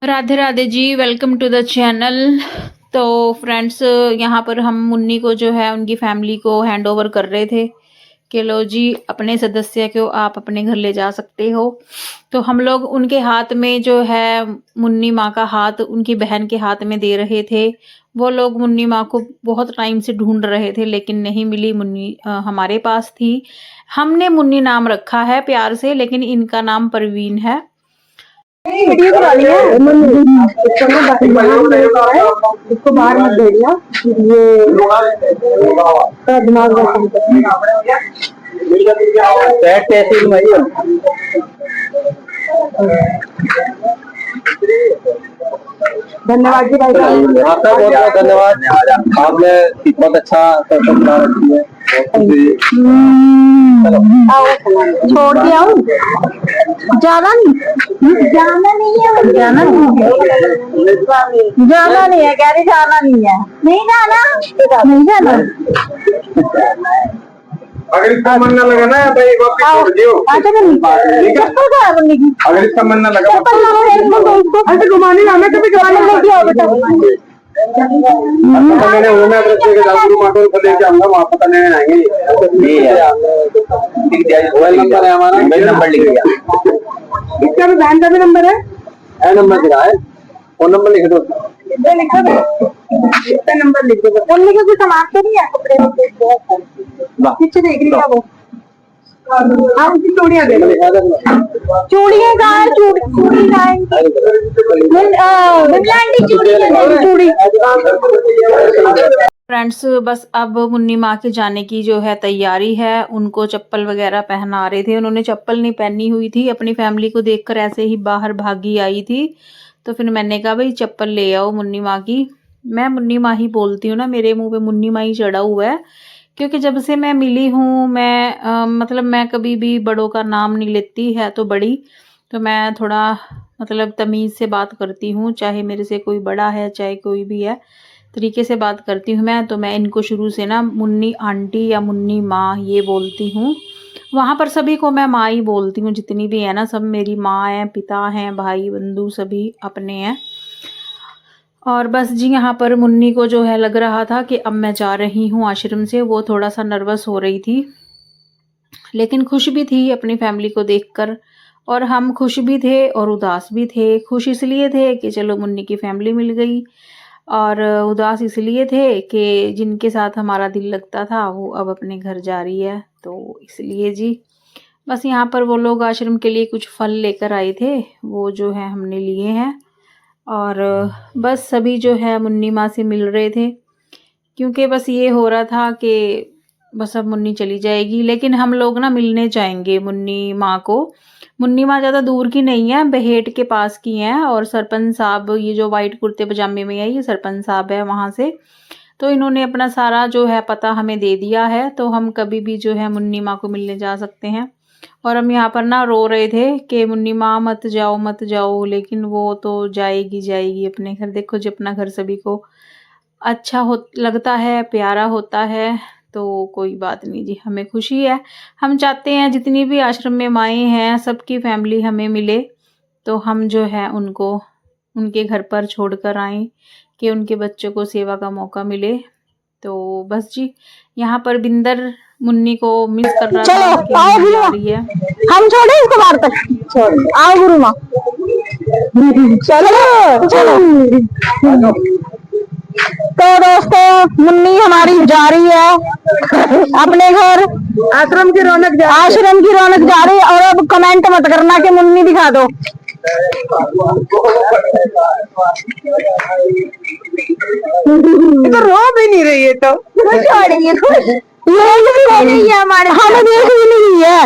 Radhe Radhe ji, welcome to the channel. तो friends, यहाँ पर हम मुन्नी को जो है उनकी फैमिली को हैंड ओवर कर रहे थे कि लो जी, अपने सदस्य को आप अपने घर ले जा सकते हो। तो हम लोग उनके हाथ में जो है मुन्नी माँ का हाथ उनकी बहन के हाथ में दे रहे थे। वो लोग मुन्नी माँ को बहुत टाइम से ढूंढ रहे थे लेकिन नहीं मिली। मुन्नी हमारे पास थी। हमने मुन्नी नाम रखा है प्यार से, लेकिन इनका नाम परवीन है। वीडियो करा लिया इसको बाहर मत भेजना, ये दिमाग धन्यवाद जी भाई साहब, आपका बहुत बहुत धन्यवाद। आपने बहुत अच्छा रखी है। छोड़ के आऊं? जाना नहीं है, जाना नहीं है, जाना नहीं है, कह रही जाना नहीं है, नहीं जाना। अगर इसका मन न लगा ना भाई छोड़ दियो। चप्पल क्या है बनने की? अगर इसका मन न लगा ऐसे घुमाने जाना, कभी घुमाने लेके आओ बेटा। मैंने वहाँ पता नहीं आएंगे। मोबाइल नंबर है हमारा, नंबर लिख दिया। इसका भी बहन का भी नंबर है, नंबर दिखा है, फोन नंबर लिख दो। इसका नंबर लिख दो। फोन लिखे कोई सामान तो नहीं है, कपड़े पीछे देख रही है वो। आप उसकी चूड़ियाँ दे दो। चूड़ियाँ कहाँ है? चूड़ी चूड़ी। फ्रेंड्स, बस अब मुन्नी माँ के जाने की जो है तैयारी है। उनको चप्पल वगैरह पहना रहे थे। उन्होंने चप्पल नहीं पहनी हुई थी, अपनी फैमिली को देखकर ऐसे ही बाहर भागी आई थी। तो फिर मैंने कहा भाई चप्पल ले आओ मुन्नी माँ की। मैं मुन्नी माँ ही बोलती हूँ ना, मेरे मुंह पे मुन्नी माँ ही चढ़ा हुआ है, क्योंकि जब से मैं मिली हूँ मतलब मैं कभी भी बड़ों का नाम नहीं लेती है। तो बड़ी, तो मैं थोड़ा मतलब तमीज़ से बात करती हूँ, चाहे मेरे से कोई बड़ा है चाहे कोई भी है, तरीके से बात करती हूँ मैं। तो मैं इनको शुरू से ना मुन्नी आंटी या मुन्नी माँ ये बोलती हूँ। वहाँ पर सभी को मैं माँ ही बोलती हूँ, जितनी भी है ना सब मेरी माँ हैं, पिता हैं, भाई बंधु सभी अपने हैं। और बस जी, यहाँ पर मुन्नी को जो है लग रहा था कि अब मैं जा रही हूँ आश्रम से। वो थोड़ा सा नर्वस हो रही थी, लेकिन खुश भी थी अपनी फैमिली को देखकर। और हम खुश भी थे और उदास भी थे। खुश इसलिए थे कि चलो मुन्नी की फैमिली मिल गई, और उदास इसलिए थे कि जिनके साथ हमारा दिल लगता था वो अब अपने घर जा रही है। तो इसलिए जी, बस यहाँ पर वो लोग आश्रम के लिए कुछ फल लेकर आए थे, वो जो है हमने लिए हैं। और बस सभी जो है मुन्नी माँ से मिल रहे थे, क्योंकि बस ये हो रहा था कि बस अब मुन्नी चली जाएगी। लेकिन हम लोग ना मिलने जाएंगे मुन्नी माँ को। मुन्नी माँ ज़्यादा दूर की नहीं है, बहेट के पास की हैं। और सरपंच साहब, ये जो वाइट कुर्ते पजामे में है, ये सरपंच साहब है वहाँ से। तो इन्होंने अपना सारा जो है पता हमें दे दिया है, तो हम कभी भी जो है मुन्नी माँ को मिलने जा सकते हैं। और हम यहाँ पर ना रो रहे थे कि मुन्नी माँ मत जाओ मत जाओ, लेकिन वो तो जाएगी अपने घर। देखो जी, अपना घर सभी को अच्छा हो लगता है, प्यारा होता है, तो कोई बात नहीं जी, हमें खुशी है। हम चाहते हैं जितनी भी आश्रम में माएँ हैं सबकी फैमिली हमें मिले, तो हम जो है उनको उनके घर पर छोड़कर आएँ कि उनके बच्चों को सेवा का मौका मिले। तो बस जी, यहाँ पर बिंदर मुन्नी को मिस कर रहा था कि आओ मुन्नी गुरु आ माँ, रही है। हम छोड़े इसको बाहर तक। आओ गुरु माँ, चलो चलो। तो दोस्तों, मुन्नी हमारी जा रही है अपने घर। आश्रम की रौनक जा रही है। और अब कमेंट मत करना कि मुन्नी दिखा दो। तो रो भी नहीं रही है, तो खुश हो रही है। खुश नहीं है हमारे, हमें देख भी नहीं है।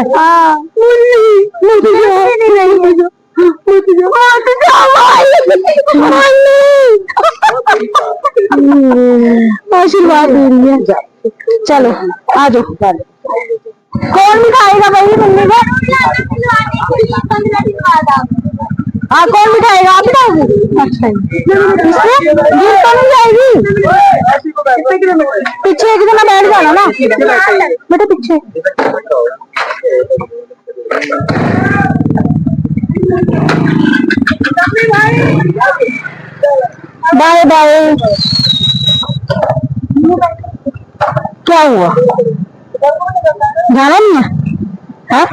आशीर्वाद दे रही है। चलो आ जाओ। कौन बिठाएगा भाई मम्मी को? हाँ, कौन बिठाएगा? आप बिठाओगे? अच्छा, गिर तो नहीं जाएगी? पीछे एक जना बैठ जाना ना बेटा, पीछे। Bye bye. क्या हुआ, जाना नहीं है? हाँ?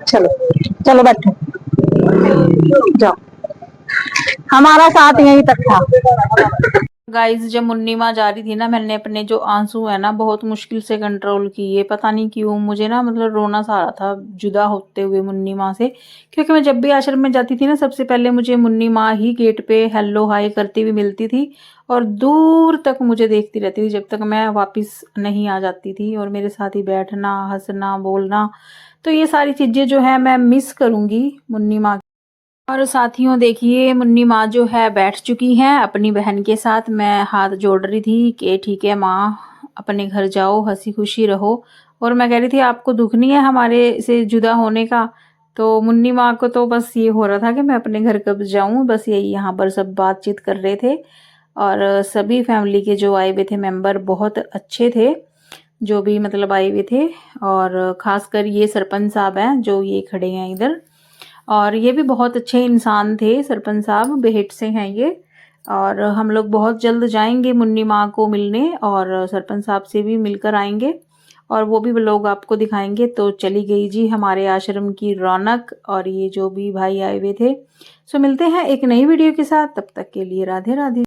चलो चलो बैठो, जाओ, हमारा साथ यहीं तक था। गाइस जब मुन्नी माँ जा रही थी ना, मैंने अपने जो आंसू है ना बहुत मुश्किल से कंट्रोल किए। पता नहीं क्यों मुझे ना मतलब रोना सा आ रहा था जुदा होते हुए मुन्नी माँ से, क्योंकि मैं जब भी आश्रम में जाती थी ना सबसे पहले मुझे मुन्नी माँ ही गेट पे हेलो हाय करती हुई मिलती थी और दूर तक मुझे देखती रहती थी जब तक मैं वापस नहीं आ जाती थी। और मेरे साथ ही बैठना, हंसना, बोलना, तो ये सारी चीज़ें जो है मैं मिस करूँगी मुन्नी माँ। और साथियों देखिए मुन्नी माँ जो है बैठ चुकी हैं अपनी बहन के साथ। मैं हाथ जोड़ रही थी कि ठीक है माँ, अपने घर जाओ, हंसी खुशी रहो। और मैं कह रही थी आपको दुख नहीं है हमारे से जुदा होने का? तो मुन्नी माँ को तो बस ये हो रहा था कि मैं अपने घर कब जाऊँ, बस यही यहाँ पर सब बातचीत कर रहे थे। और सभी फैमिली के जो आए हुए थे मेंबर बहुत अच्छे थे, जो भी मतलब आए हुए थे। और ख़ासकर ये सरपंच साहब हैं जो ये खड़े हैं इधर, और ये भी बहुत अच्छे इंसान थे। सरपंच साहब बेहट से हैं ये। और हम लोग बहुत जल्द जाएंगे मुन्नी माँ को मिलने और सरपंच साहब से भी मिलकर आएंगे और वो भी लोग आपको दिखाएंगे। तो चली गई जी हमारे आश्रम की रौनक और ये जो भी भाई आए हुए थे। सो मिलते हैं एक नई वीडियो के साथ, तब तक के लिए राधे राधे।